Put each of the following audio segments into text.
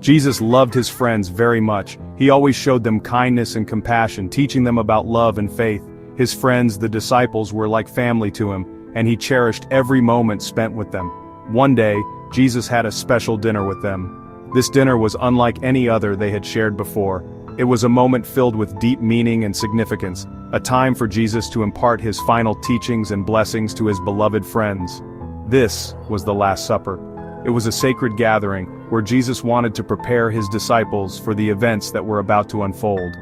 Jesus loved his friends very much. He always showed them kindness and compassion, teaching them about love and faith. His friends, the disciples, were like family to him, and he cherished every moment spent with them. One day, Jesus had a special dinner with them. This dinner was unlike any other they had shared before. It was a moment filled with deep meaning and significance, a time for Jesus to impart his final teachings and blessings to his beloved friends. This was the Last Supper. It was a sacred gathering where Jesus wanted to prepare his disciples for the events that were about to unfold.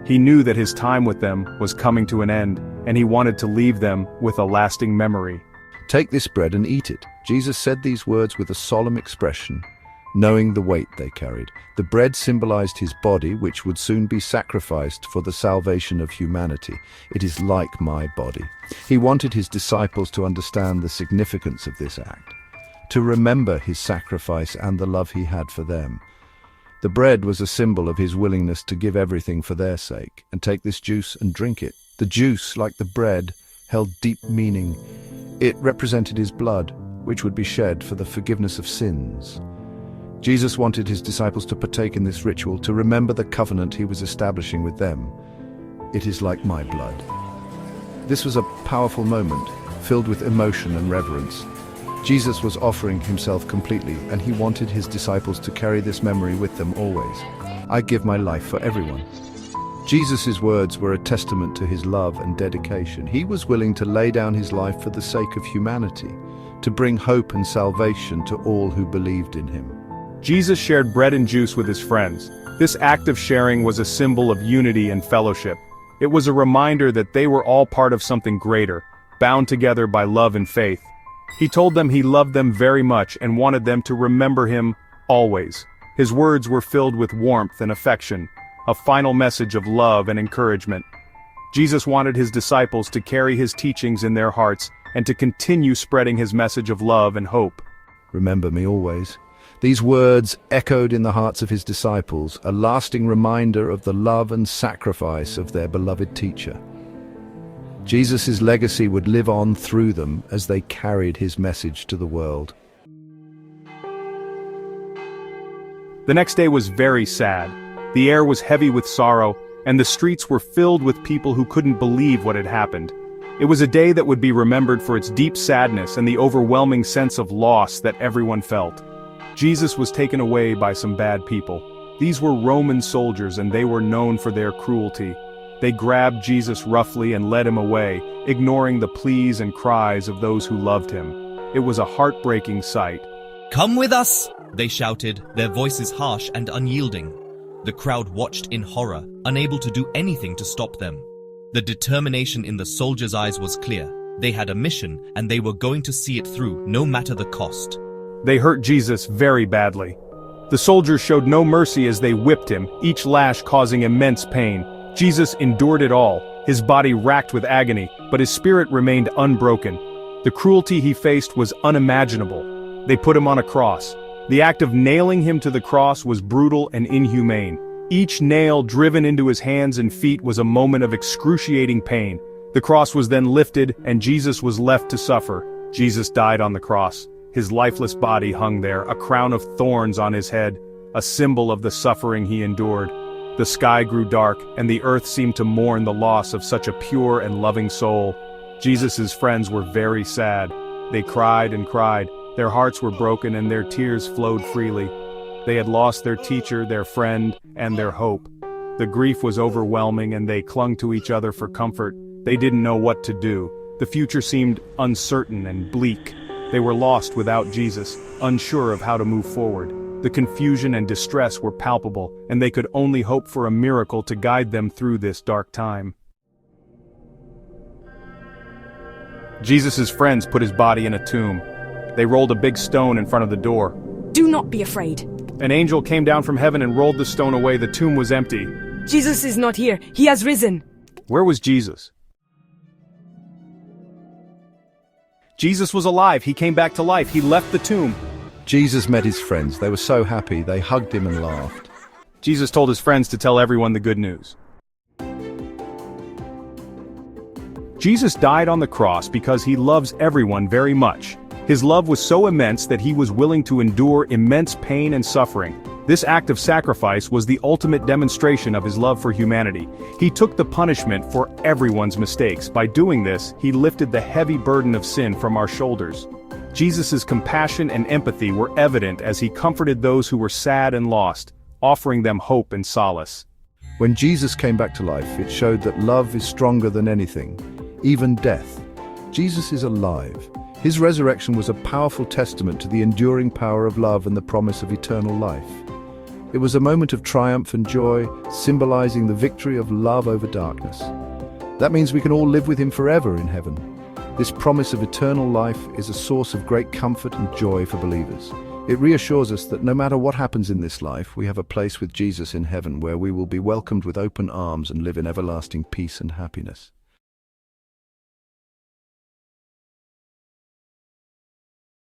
He knew that his time with them was coming to an end, and he wanted to leave them with a lasting memory. "Take this bread and eat it." Jesus said these words with a solemn expression, knowing the weight they carried. The bread symbolized his body, which would soon be sacrificed for the salvation of humanity. "It is like my body." He wanted his disciples to understand the significance of this act, to remember his sacrifice and the love he had for them. The bread was a symbol of his willingness to give everything for their sake. "And take this juice and drink it." The juice, like the bread, held deep meaning. It represented his blood, which would be shed for the forgiveness of sins. Jesus wanted his disciples to partake in this ritual, to remember the covenant he was establishing with them. "It is like my blood." This was a powerful moment, filled with emotion and reverence. Jesus was offering himself completely, and he wanted his disciples to carry this memory with them always. "I give my life for everyone." Jesus' words were a testament to his love and dedication. He was willing to lay down his life for the sake of humanity, to bring hope and salvation to all who believed in him. Jesus shared bread and juice with his friends. This act of sharing was a symbol of unity and fellowship. It was a reminder that they were all part of something greater, bound together by love and faith. He told them he loved them very much and wanted them to remember him always. His words were filled with warmth and affection, a final message of love and encouragement. Jesus wanted his disciples to carry his teachings in their hearts and to continue spreading his message of love and hope. "Remember me always." These words echoed in the hearts of his disciples, a lasting reminder of the love and sacrifice of their beloved teacher. Jesus' legacy would live on through them as they carried his message to the world. The next day was very sad. The air was heavy with sorrow, and the streets were filled with people who couldn't believe what had happened. It was a day that would be remembered for its deep sadness and the overwhelming sense of loss that everyone felt. Jesus was taken away by some bad people. These were Roman soldiers, and they were known for their cruelty. They grabbed Jesus roughly and led him away, ignoring the pleas and cries of those who loved him. It was a heartbreaking sight. "Come with us!" they shouted, their voices harsh and unyielding. The crowd watched in horror, unable to do anything to stop them. The determination in the soldiers' eyes was clear. They had a mission, and they were going to see it through, no matter the cost. They hurt Jesus very badly. The soldiers showed no mercy as they whipped him, each lash causing immense pain. Jesus endured it all, his body racked with agony, but his spirit remained unbroken. The cruelty he faced was unimaginable. They put him on a cross. The act of nailing him to the cross was brutal and inhumane. Each nail driven into his hands and feet was a moment of excruciating pain. The cross was then lifted, and Jesus was left to suffer. Jesus died on the cross. His lifeless body hung there, a crown of thorns on his head, a symbol of the suffering he endured. The sky grew dark, and the earth seemed to mourn the loss of such a pure and loving soul. Jesus' friends were very sad. They cried and cried. Their hearts were broken and their tears flowed freely. They had lost their teacher, their friend, and their hope. The grief was overwhelming, and they clung to each other for comfort. They didn't know what to do. The future seemed uncertain and bleak. They were lost without Jesus, unsure of how to move forward. The confusion and distress were palpable, and they could only hope for a miracle to guide them through this dark time. Jesus' friends put his body in a tomb. They rolled a big stone in front of the door. "Do not be afraid." An angel came down from heaven and rolled the stone away. The tomb was empty. "Jesus is not here. He has risen." Where was Jesus? Jesus was alive. He came back to life. He left the tomb. Jesus met his friends. They were so happy, they hugged him and laughed. Jesus told his friends to tell everyone the good news. Jesus died on the cross because he loves everyone very much. His love was so immense that he was willing to endure immense pain and suffering. This act of sacrifice was the ultimate demonstration of his love for humanity. He took the punishment for everyone's mistakes. By doing this, he lifted the heavy burden of sin from our shoulders. Jesus' compassion and empathy were evident as he comforted those who were sad and lost, offering them hope and solace. When Jesus came back to life, it showed that love is stronger than anything, even death. Jesus is alive. His resurrection was a powerful testament to the enduring power of love and the promise of eternal life. It was a moment of triumph and joy, symbolizing the victory of love over darkness. That means we can all live with him forever in heaven. This promise of eternal life is a source of great comfort and joy for believers. It reassures us that no matter what happens in this life, we have a place with Jesus in heaven where we will be welcomed with open arms and live in everlasting peace and happiness.